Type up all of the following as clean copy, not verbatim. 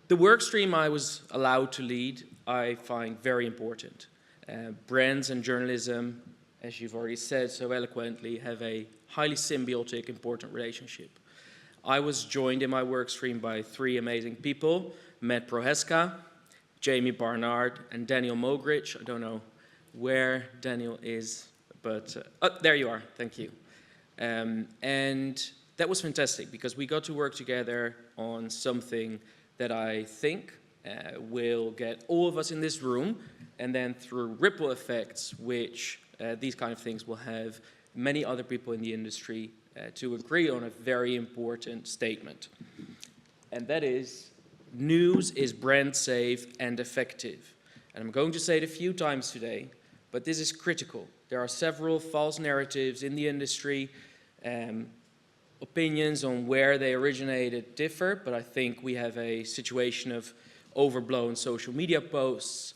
The workstream I was allowed to lead, I find very important. Brands and journalism, as you've already said so eloquently, have a highly symbiotic, important relationship. I was joined in my workstream by 3 amazing people, Matt Prohaska, Jamie Barnard, and Daniel Mogridge. I don't know where Daniel is, but oh, there you are, thank you. And that was fantastic because we got to work together on something that I think will get all of us in this room, and then through ripple effects, which these kind of things will have many other people in the industry to agree on a very important statement. And that is, news is brand safe and effective. And I'm going to say it a few times today, but this is critical. There are several false narratives in the industry. Opinions on where they originated differ, but I think we have a situation of overblown social media posts,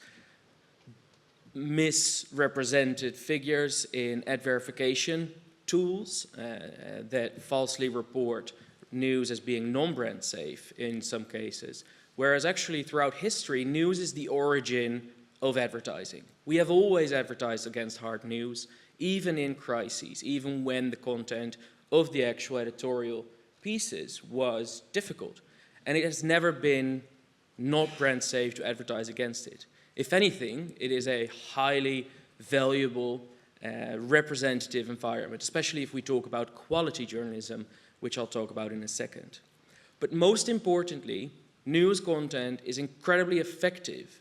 misrepresented figures in ad verification tools that falsely report news as being non-brand safe in some cases, whereas actually throughout history, news is the origin of advertising. We have always advertised against hard news, even in crises, even when the content of the actual editorial pieces was difficult. And it has never been not brand safe to advertise against it. If anything, it is a highly valuable, representative environment, especially if we talk about quality journalism, which I'll talk about in a second. But most importantly, news content is incredibly effective.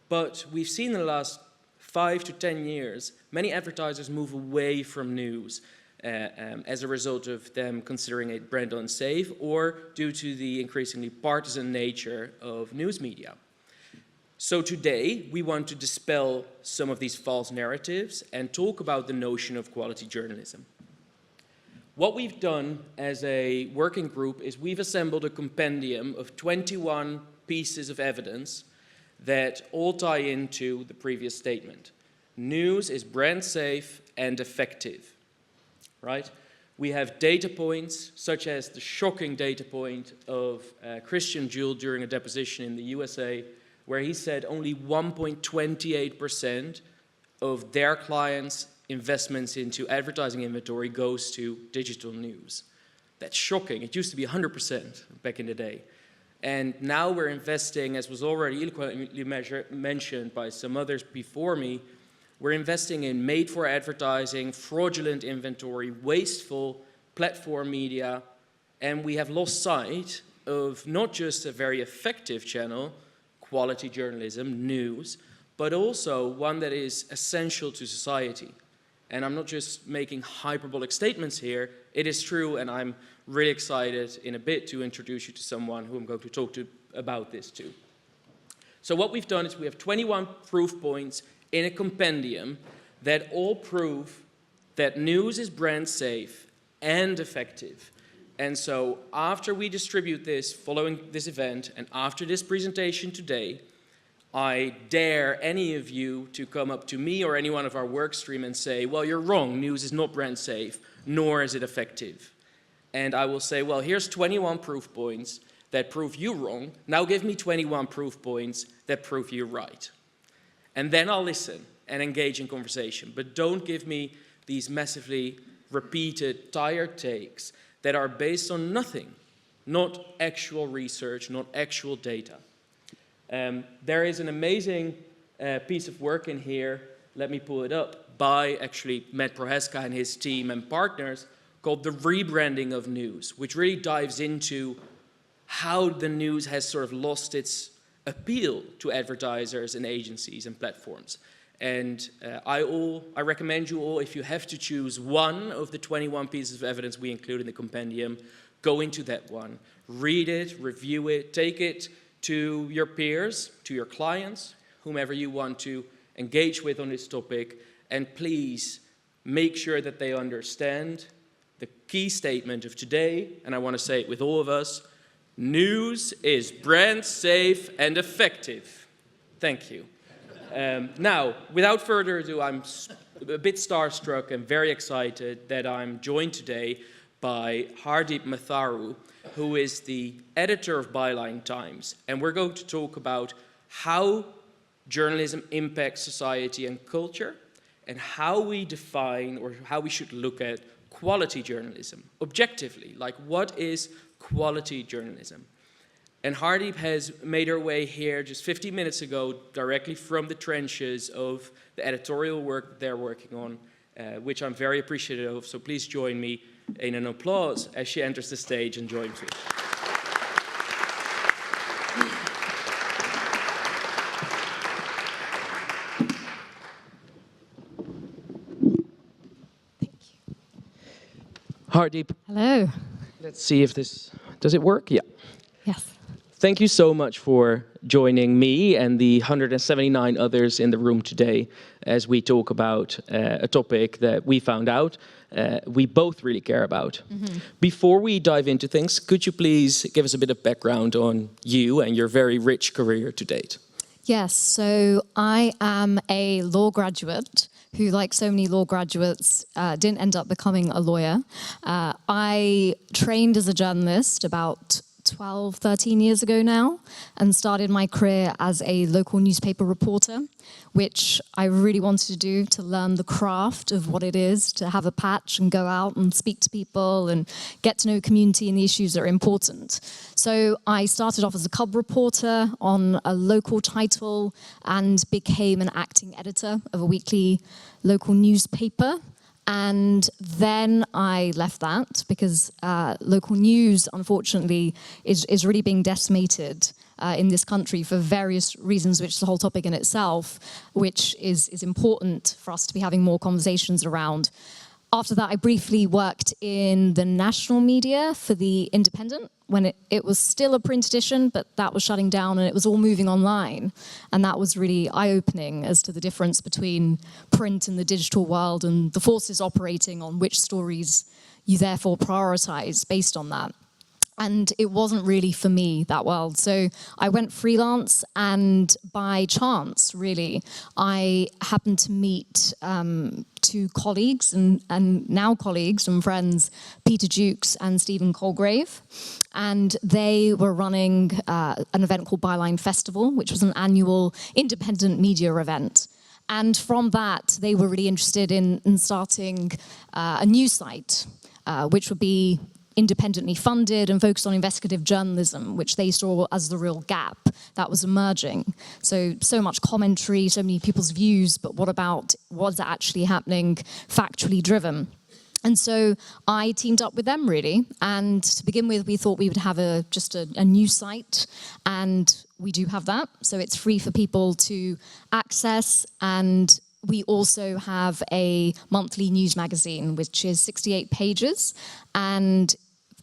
But we've seen in the last 5 to 10 years, many advertisers move away from news as a result of them considering it brand unsafe or due to the increasingly partisan nature of news media. So today, we want to dispel some of these false narratives and talk about the notion of quality journalism. What we've done as a working group is we've assembled a compendium of 21 pieces of evidence that all tie into the previous statement. News is brand safe and effective. Right? We have data points, such as the shocking data point of Christian Juhl during a deposition in the USA, where he said only 1.28% of their clients' investments into advertising inventory goes to digital news. That's shocking. It used to be 100% back in the day. And now we're investing, as was already eloquently mentioned by some others before me, we're investing in made-for-advertising, fraudulent inventory, wasteful platform media, and we have lost sight of not just a very effective channel, quality journalism, news, but also one that is essential to society. And I'm not just making hyperbolic statements here, it is true, and I'm really excited in a bit to introduce you to someone who I'm going to talk to about this too. So what we've done is we have 21 proof points in a compendium that all prove that news is brand safe and effective. And so after we distribute this, following this event, and after this presentation today, I dare any of you to come up to me or any one of our workstream and say, well, you're wrong, news is not brand safe, nor is it effective. And I will say, well, here's 21 proof points that prove you wrong. Now give me 21 proof points that prove you right. And then I'll listen and engage in conversation. But don't give me these massively repeated, tired takes that are based on nothing, not actual research, not actual data. There is an amazing piece of work in here, let me pull it up, by actually Matt Prohaska and his team and partners called The Rebranding of News, which really dives into how the news has sort of lost its appeal to advertisers and agencies and platforms. And I recommend you all, if you have to choose one of the 21 pieces of evidence we include in the compendium, go into that one, read it, review it, take it to your peers, to your clients, whomever you want to engage with on this topic, and please make sure that they understand the key statement of today, and I want to say it with all of us: news is brand safe and effective. Thank you. Now, without further ado, I'm a bit starstruck and very excited that I'm joined today by Hardeep Matharu, who is the editor of Byline Times, and we're going to talk about how journalism impacts society and culture, and how we define or how we should look at quality journalism, objectively, like what is quality journalism. And Hardeep has made her way here just 15 minutes ago, directly from the trenches of the editorial work they're working on, which I'm very appreciative of. So please join me in an applause as she enters the stage and joins me. Hardeep. Hello. Let's see if this, does it work? Yeah. Yes. Thank you so much for joining me and the 179 others in the room today as we talk about a topic that we found out we both really care about. Mm-hmm. Before we dive into things, could you please give us a bit of background on you and your very rich career to date? Yes, so I am a law graduate who, like so many law graduates, didn't end up becoming a lawyer. I trained as a journalist about 12, 13 years ago now, and started my career as a local newspaper reporter, which I really wanted to do to learn the craft of what it is to have a patch and go out and speak to people and get to know community and the issues that are important. So I started off as a cub reporter on a local title and became an acting editor of a weekly local newspaper. And then I left that because local news, unfortunately, is really being decimated in this country for various reasons, which is the whole topic in itself, which is important for us to be having more conversations around. After that, I briefly worked in the national media for The Independent, when it was still a print edition, but that was shutting down and it was all moving online. And that was really eye-opening as to the difference between print and the digital world and the forces operating on which stories you therefore prioritize based on that. And it wasn't really for me, that world. So I went freelance, and by chance, really, I happened to meet two colleagues and now colleagues and friends, Peter Jukes and Stephen Colgrave. And they were running an event called Byline Festival, which was an annual independent media event. And from that, they were really interested in starting a news site, which would be independently funded and focused on investigative journalism, which they saw as the real gap that was emerging. So much commentary, so many people's views, but what about what's actually happening, factually driven? And so I teamed up with them, really. And to begin with, we thought we would have just a news site, and we do have that. So it's free for people to access, and we also have a monthly news magazine, which is 68 pages, and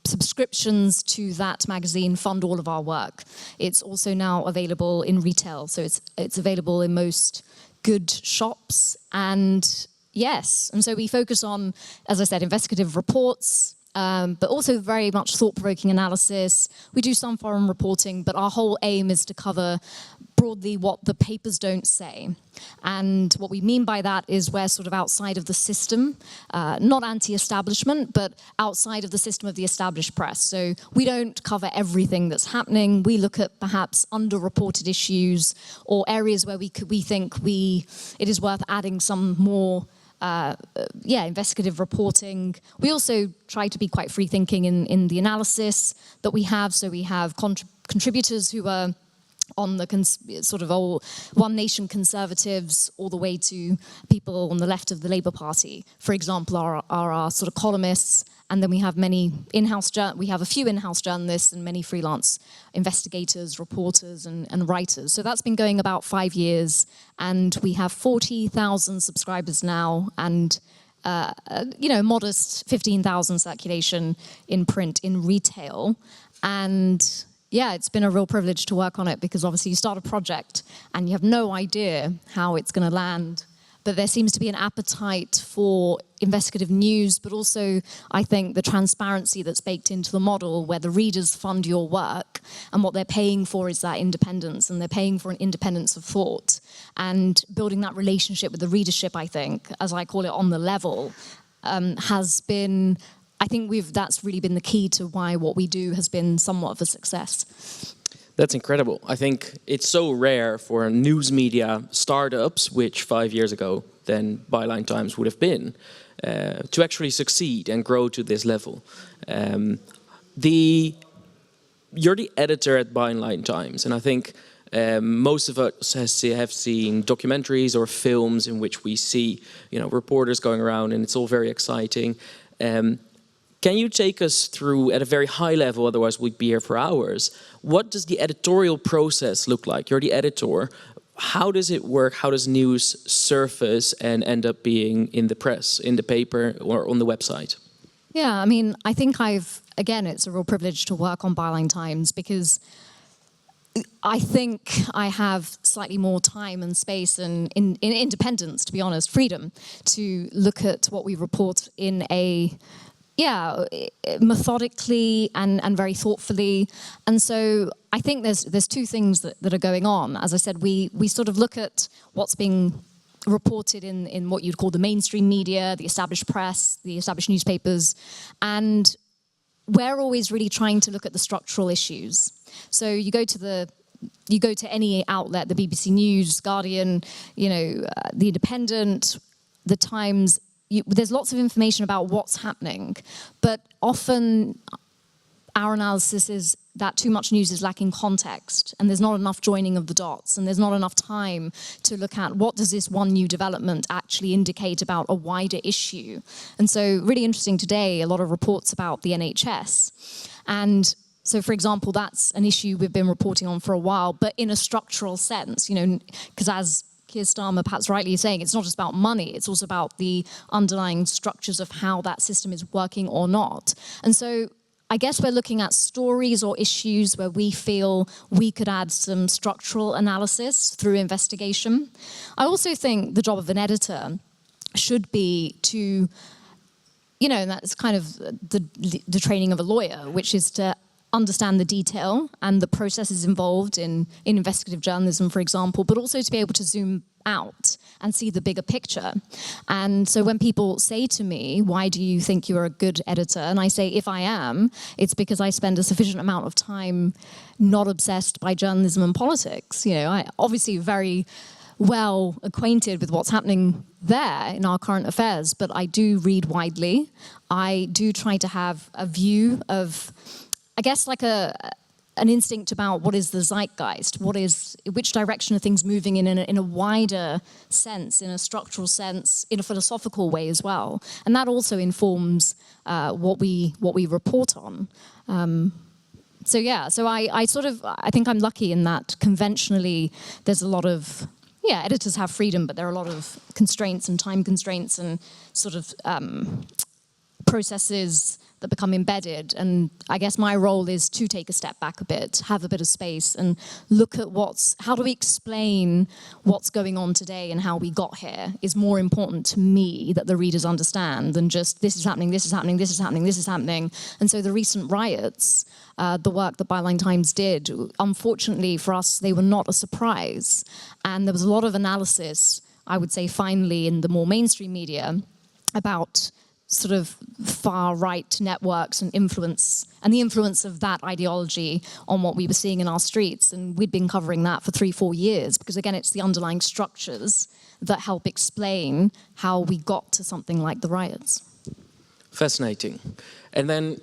subscriptions to that magazine fund all of our work. It's also now available in retail, so it's available in most good shops. And yes, and so we focus on, as I said, investigative reports, but also very much thought-provoking analysis. We do some foreign reporting, but our whole aim is to cover broadly what the papers don't say. And what we mean by that is we're sort of outside of the system, not anti-establishment, but outside of the system of the established press. So we don't cover everything that's happening. We look at perhaps underreported issues or areas where we think it is worth adding some more investigative reporting. We also try to be quite free-thinking in the analysis that we have. So we have contributors who are on the sort of old One Nation conservatives all the way to people on the left of the Labour Party, for example, are our sort of columnists. And then we have a few in-house journalists and many freelance investigators, reporters, and writers. So that's been going about 5 years, and we have 40,000 subscribers now, and modest 15,000 circulation in print, in retail. And yeah, it's been a real privilege to work on it, because obviously you start a project and you have no idea how it's going to land. But there seems to be an appetite for investigative news, but also, I think, the transparency that's baked into the model, where the readers fund your work, and what they're paying for is that independence, and they're paying for an independence of thought. And building that relationship with the readership, I think, as I call it, on the level, has been I think that's really been the key to why what we do has been somewhat of a success. That's incredible. I think it's so rare for news media startups, which 5 years ago then Byline Times would have been, to actually succeed and grow to this level. You're the editor at Byline Times, and I think most of us have seen documentaries or films in which we see, reporters going around, and it's all very exciting. Can you take us through, at a very high level, otherwise we'd be here for hours, what does the editorial process look like? You're the editor. How does it work? How does news surface and end up being in the press, in the paper, or on the website? Yeah, I mean, I think again, it's a real privilege to work on Byline Times because I think I have slightly more time and space and in independence, to be honest, freedom to look at what we report in a methodically and very thoughtfully. And so I think there's two things that are going on. As I said, we sort of look at what's being reported in what you'd call the mainstream media, the established press, the established newspapers, and we're always really trying to look at the structural issues. So you go to any outlet, the BBC News, Guardian, the Independent, the Times. There's lots of information about what's happening, but often our analysis is that too much news is lacking context, and there's not enough joining of the dots, and there's not enough time to look at what does this one new development actually indicate about a wider issue. And so really interesting today, a lot of reports about the NHS. And so, for example, that's an issue we've been reporting on for a while, but in a structural sense, because as Keir Starmer perhaps rightly is saying, it's not just about money, it's also about the underlying structures of how that system is working or not. And so I guess we're looking at stories or issues where we feel we could add some structural analysis through investigation. I also think the job of an editor should be to, and that's kind of the training of a lawyer, which is to understand the detail and the processes involved in investigative journalism, for example, but also to be able to zoom out and see the bigger picture. And so when people say to me, why do you think you're a good editor? And I say, if I am, it's because I spend a sufficient amount of time not obsessed by journalism and politics. I obviously very well acquainted with what's happening there in our current affairs, but I do read widely. I do try to have a view of, I guess, like an instinct about what is the zeitgeist, which direction are things moving in a wider sense, in a structural sense, in a philosophical way as well, and that also informs what we report on. So I think I'm lucky in that conventionally there's a lot of editors have freedom, but there are a lot of constraints and time constraints and sort of processes that become embedded. And I guess my role is to take a step back a bit, have a bit of space, and look at how do we explain what's going on today and how we got here is more important to me that the readers understand than just this is happening, this is happening, this is happening, this is happening. And so the recent riots, the work that Byline Times did, unfortunately for us, they were not a surprise. And there was a lot of analysis, I would say finally, in the more mainstream media about sort of far-right networks and influence, and the influence of that ideology on what we were seeing in our streets. And we'd been covering that for 3-4 years, because again, it's the underlying structures that help explain how we got to something like the riots. Fascinating. And then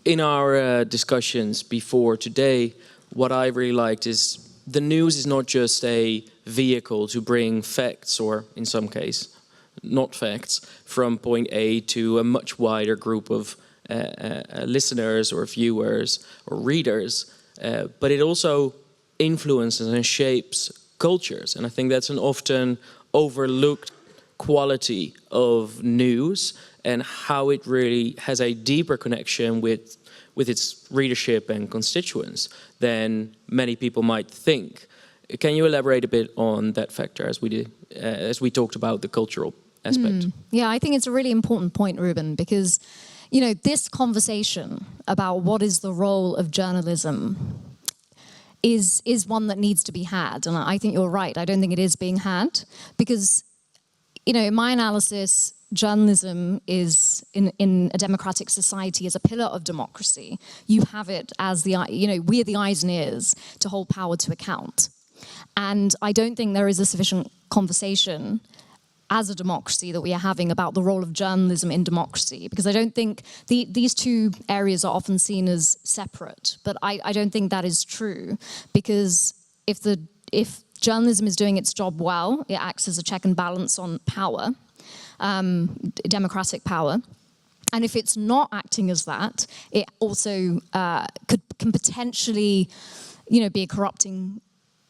in our discussions before today, what I really liked is the news is not just a vehicle to bring facts, or in some case, not facts, from point A to a much wider group of listeners or viewers or readers, but it also influences and shapes cultures. And I think that's an often overlooked quality of news, and how it really has a deeper connection with its readership and constituents than many people might think. Can you elaborate a bit on that factor as we talked about the cultural aspect? Yeah, I think it's a really important point, Ruben, because this conversation about what is the role of journalism is one that needs to be had, and I think you're right. I don't think it is being had because, in my analysis, journalism is in a democratic society as a pillar of democracy. You have it as we're the eyes and ears to hold power to account. And I don't think there is a sufficient conversation as a democracy that we are having about the role of journalism in democracy, because I don't think these two areas are often seen as separate, but I don't think that is true, because if journalism is doing its job well, it acts as a check and balance on power, democratic power. And if it's not acting as that, it also can potentially, be a corrupting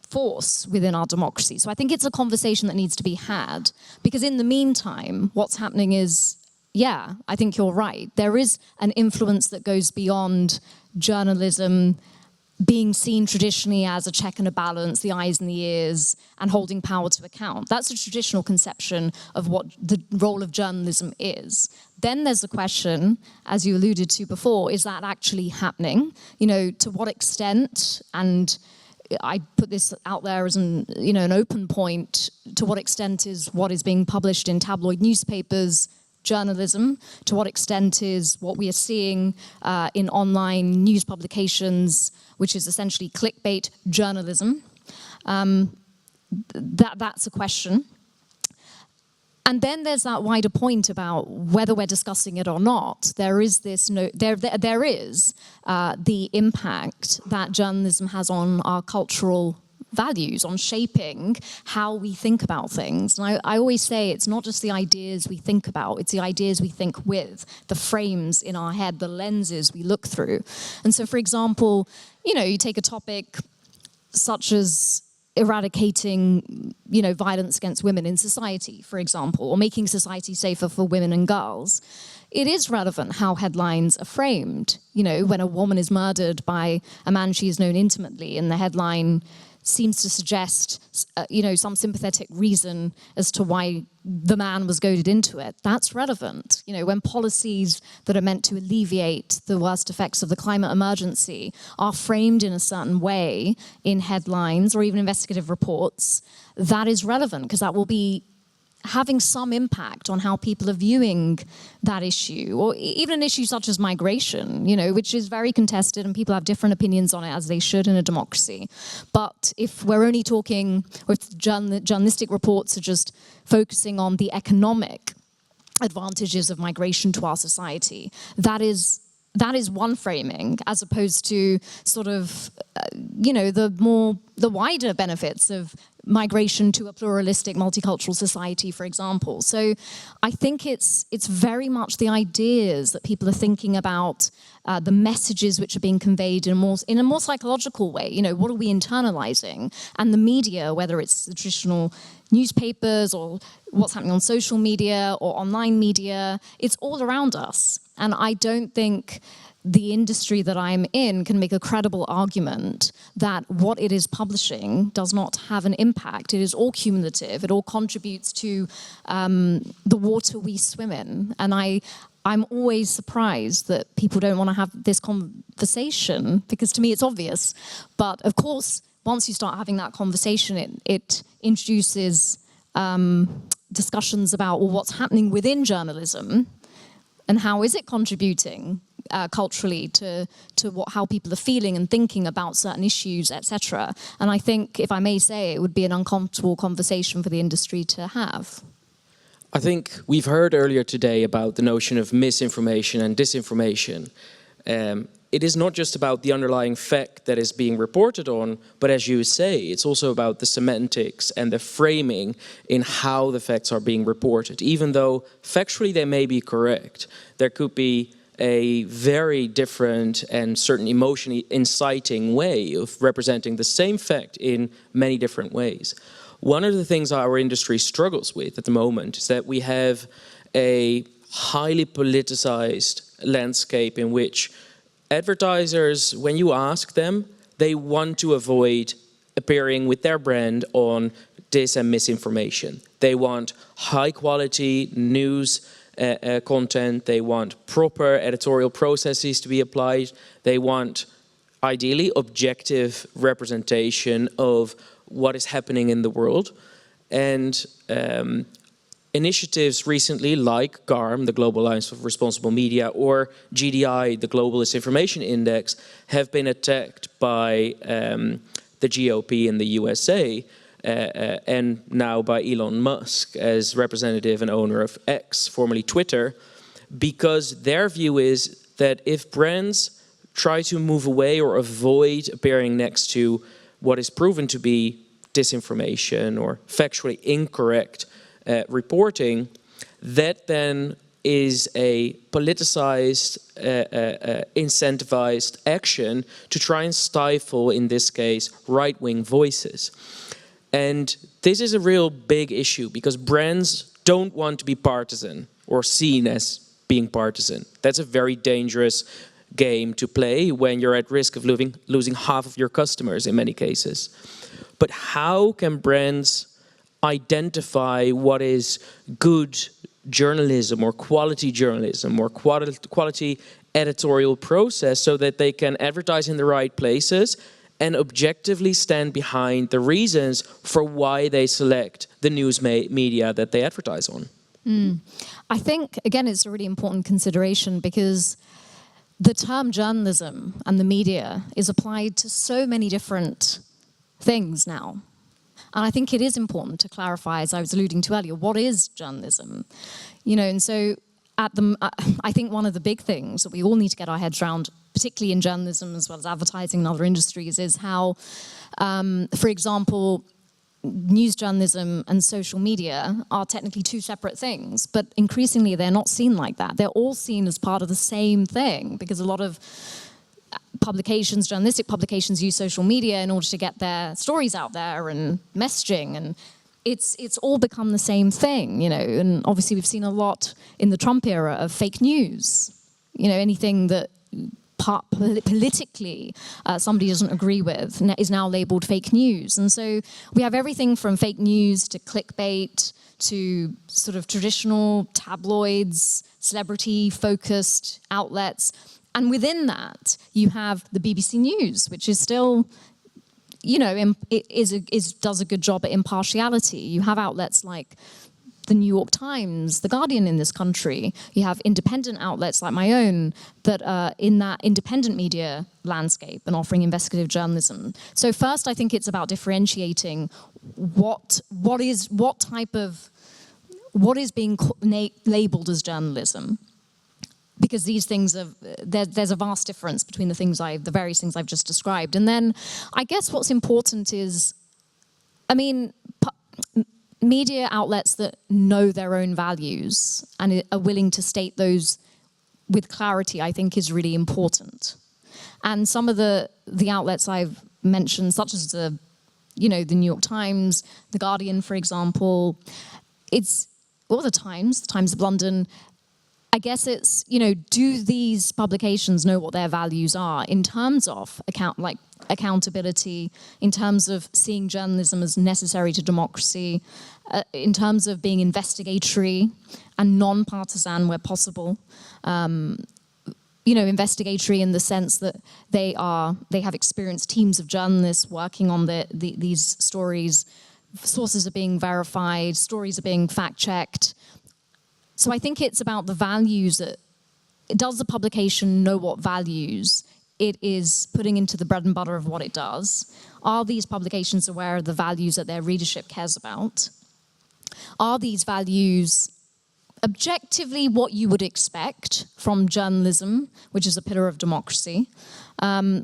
force within our democracy. So I think it's a conversation that needs to be had, because in the meantime, what's happening is, I think you're right. There is an influence that goes beyond journalism being seen traditionally as a check and a balance, the eyes and the ears, and holding power to account. That's a traditional conception of what the role of journalism is. Then there's the question, as you alluded to before, is that actually happening? To what extent, and I put this out there as an open point, to what extent is what is being published in tabloid newspapers journalism? To what extent is what we are seeing in online news publications, which is essentially clickbait journalism? That's a question. And then there's that wider point about whether we're discussing it or not. There is the impact that journalism has on our cultural values, on shaping how we think about things. And I always say it's not just the ideas we think about, it's the ideas we think with, the frames in our head, the lenses we look through. And so, for example, you take a topic such as eradicating, violence against women in society, for example, or making society safer for women and girls. It is relevant how headlines are framed. When a woman is murdered by a man she has known intimately, and the headline seems to suggest, some sympathetic reason as to why the man was goaded into it. That's relevant. When policies that are meant to alleviate the worst effects of the climate emergency are framed in a certain way in headlines or even investigative reports, that is relevant, because that will be having some impact on how people are viewing that issue, or even an issue such as migration, which is very contested and people have different opinions on it, as they should in a democracy. But if we're only talking, or if journalistic reports are just focusing on the economic advantages of migration to our society, that is one framing, as opposed to sort of, the wider benefits of migration to a pluralistic, multicultural society, for example. So I think it's very much the ideas that people are thinking about, the messages which are being conveyed in a more psychological way. What are we internalizing? And the media, whether it's the traditional newspapers or what's happening on social media or online media, it's all around us. And I don't think the industry that I'm in can make a credible argument that what it is publishing does not have an impact. It is all cumulative. It all contributes to the water we swim in. And I'm always surprised that people don't want to have this conversation, because to me it's obvious. But of course, once you start having that conversation, it introduces discussions about, well, what's happening within journalism and how is it contributing culturally to how people are feeling and thinking about certain issues, etc. And I think, if I may say, it would be an uncomfortable conversation for the industry to have. I think we've heard earlier today about the notion of misinformation and disinformation. It is not just about the underlying fact that is being reported on, but as you say, it's also about the semantics and the framing in how the facts are being reported. Even though factually they may be correct, there could be a very different and certain emotionally inciting way of representing the same fact in many different ways. One of the things our industry struggles with at the moment is that we have a highly politicized landscape in which advertisers, when you ask them, they want to avoid appearing with their brand on dis and misinformation. They want high quality news content, they want proper editorial processes to be applied, they want ideally objective representation of what is happening in the world. And initiatives recently like GARM, the Global Alliance for Responsible Media, or GDI, the Globalist Information Index, have been attacked by the GOP in the USA and now by Elon Musk as representative and owner of X, formerly Twitter, because their view is that if brands try to move away or avoid appearing next to what is proven to be disinformation or factually incorrect reporting, that then is a politicized, incentivized action to try and stifle, in this case, right-wing voices. And this is a real big issue because brands don't want to be partisan or seen as being partisan. That's a very dangerous game to play when you're at risk of losing half of your customers in many cases. But how can brands identify what is good journalism or quality editorial process so that they can advertise in the right places and objectively stand behind the reasons for why they select the news media that they advertise on? I think, again, it's a really important consideration because the term journalism and the media is applied to so many different things now. And I think it is important to clarify, as I was alluding to earlier, what is journalism? You know, and so I think one of the big things that we all need to get our heads around, particularly in journalism as well as advertising and other industries, is how, for example, news journalism and social media are technically two separate things, but increasingly they're not seen like that. They're all seen as part of the same thing because a lot of publications, journalistic publications, use social media in order to get their stories out there and messaging, and it's all become the same thing, you know. And obviously we've seen a lot in the Trump era of fake news, you know, anything that politically somebody doesn't agree with is now labeled fake news. And so we have everything from fake news to clickbait to sort of traditional tabloids, celebrity-focused outlets. And within that, you have the BBC News, which is still, you know, does a good job at impartiality. You have outlets like the New York Times, the Guardian in this country. You have independent outlets like my own that are in that independent media landscape and offering investigative journalism. So first, I think it's about differentiating what is being labeled as journalism. Because these things are, there's a vast difference between the various things I've just described. And then I guess what's important is, I mean, media outlets that know their own values and are willing to state those with clarity, I think is really important. And some of the outlets I've mentioned, such as the New York Times, the Guardian, for example, or the Times of London, I guess it's, you know, do these publications know what their values are in terms of accountability, in terms of seeing journalism as necessary to democracy, in terms of being investigatory and non-partisan where possible. You know, investigatory in the sense that they have experienced teams of journalists working on these stories. Sources are being verified, stories are being fact-checked. So I think it's about the values that, does the publication know what values it is putting into the bread and butter of what it does? Are these publications aware of the values that their readership cares about? Are these values objectively what you would expect from journalism, which is a pillar of democracy? And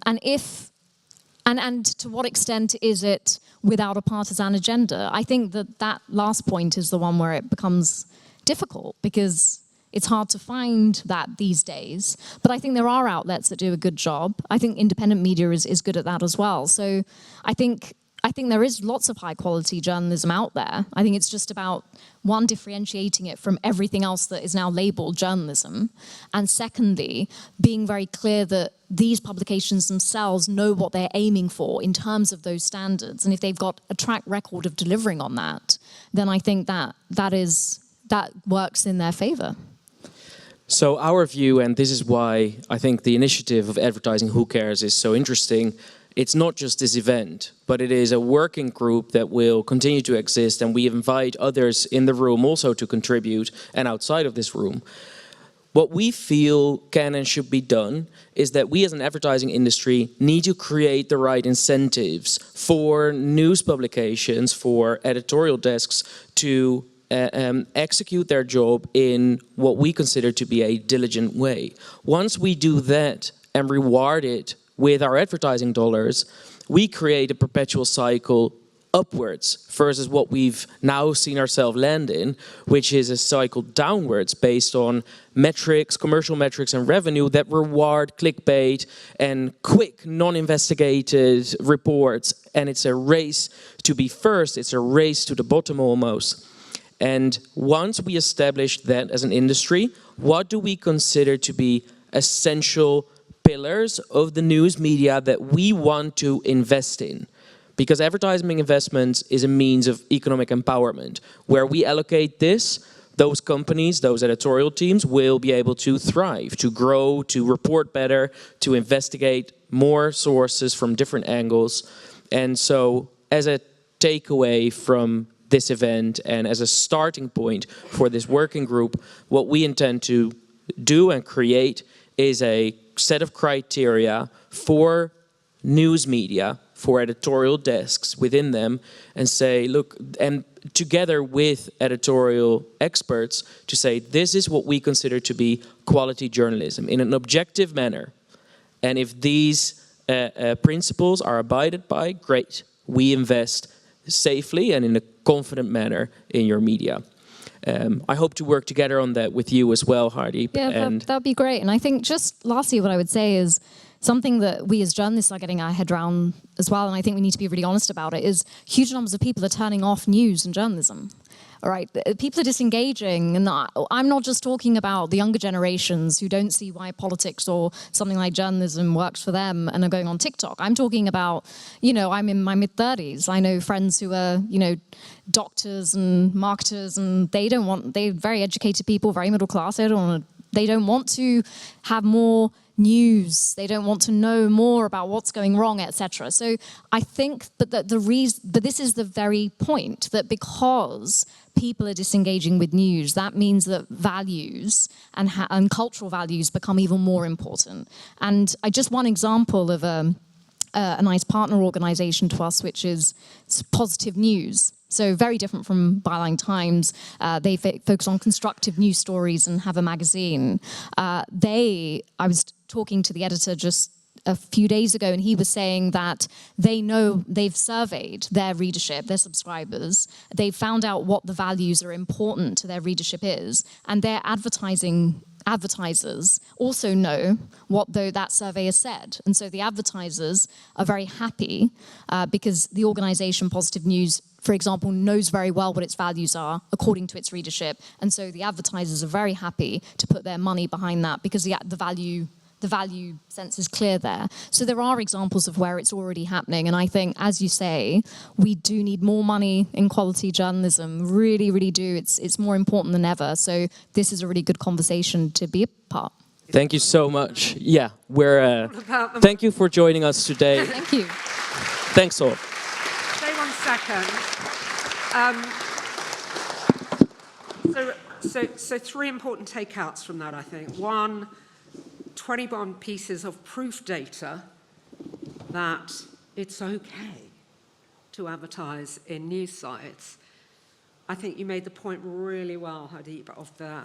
to what extent is it without a partisan agenda? I think that last point is the one where it becomes difficult because it's hard to find that these days. But I think there are outlets that do a good job. I think independent media is good at that as well. So I think there is lots of high quality journalism out there. I think it's just about, one, differentiating it from everything else that is now labeled journalism. And secondly, being very clear that these publications themselves know what they're aiming for in terms of those standards. And if they've got a track record of delivering on that, then I think that works in their favor. So our view, and this is why I think the initiative of Advertising Who Cares is so interesting, it's not just this event, but it is a working group that will continue to exist, and we invite others in the room also to contribute and outside of this room. What we feel can and should be done is that we as an advertising industry need to create the right incentives for news publications, for editorial desks to execute their job in what we consider to be a diligent way. Once we do that and reward it with our advertising dollars, we create a perpetual cycle upwards versus what we've now seen ourselves land in, which is a cycle downwards based on metrics, commercial metrics and revenue that reward clickbait and quick, non-investigated reports. And it's a race to be first, it's a race to the bottom almost. And once we establish that as an industry, what do we consider to be essential pillars of the news media that we want to invest in? Because advertising investments is a means of economic empowerment. Where we allocate this, those companies, those editorial teams will be able to thrive, to grow, to report better, to investigate more sources from different angles. And so as a takeaway from this event and as a starting point for this working group, what we intend to do and create is a set of criteria for news media, for editorial desks within them, and say, look, and together with editorial experts to say, this is what we consider to be quality journalism in an objective manner. And if these principles are abided by, great, we invest safely and in a confident manner in your media. I hope to work together on that with you as well, Hardeep. Yeah, that'd be great. And I think just lastly, what I would say is something that we as journalists are getting our head around as well, and I think we need to be really honest about it, is huge numbers of people are turning off news and journalism. All right, people are disengaging, and I'm not just talking about the younger generations who don't see why politics or something like journalism works for them and are going on TikTok. I'm talking about, I'm in my mid-30s. I know friends who are, doctors and marketers, and they're very educated people, very middle class. They don't want to have more news. They don't want to know more about what's going wrong, etc. So I think, but this is the very point, that because people are disengaging with news, that means that values and cultural values become even more important. And one example of a nice partner organization to us, which is Positive News. So very different from Byline Times. They focus on constructive news stories and have a magazine. I was talking to the editor just a few days ago, and he was saying that they've surveyed their readership, their subscribers. They've found out what the values are important to their readership is, and their advertisers also know what that survey has said. And so the advertisers are very happy because the organization Positive News, for example, knows very well what its values are according to its readership. And so the advertisers are very happy to put their money behind that because the value sense is clear there. So there are examples of where it's already happening. And I think, as you say, we do need more money in quality journalism. Really, really do. It's more important than ever. So this is a really good conversation to be a part. Thank you so much. Yeah, thank you for joining us today. Thank you. Thanks all. Stay 1 second. So 3 important takeouts from that, I think. 1, 21 pieces of proof data that it's okay to advertise in news sites. I think you made the point really well, Hardeep, of the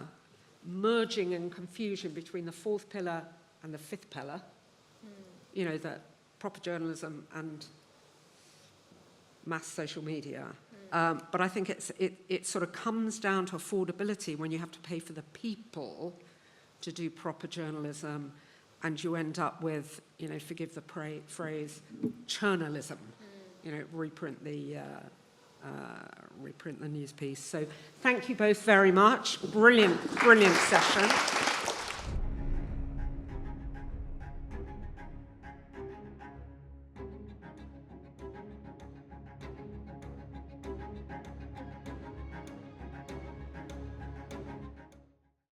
merging and confusion between the 4th pillar and the 5th pillar. That proper journalism and mass social media. But I think it sort of comes down to affordability when you have to pay for the people to do proper journalism, and you end up with, forgive the phrase, churnalism. Reprint the news piece. So thank you both very much. Brilliant session.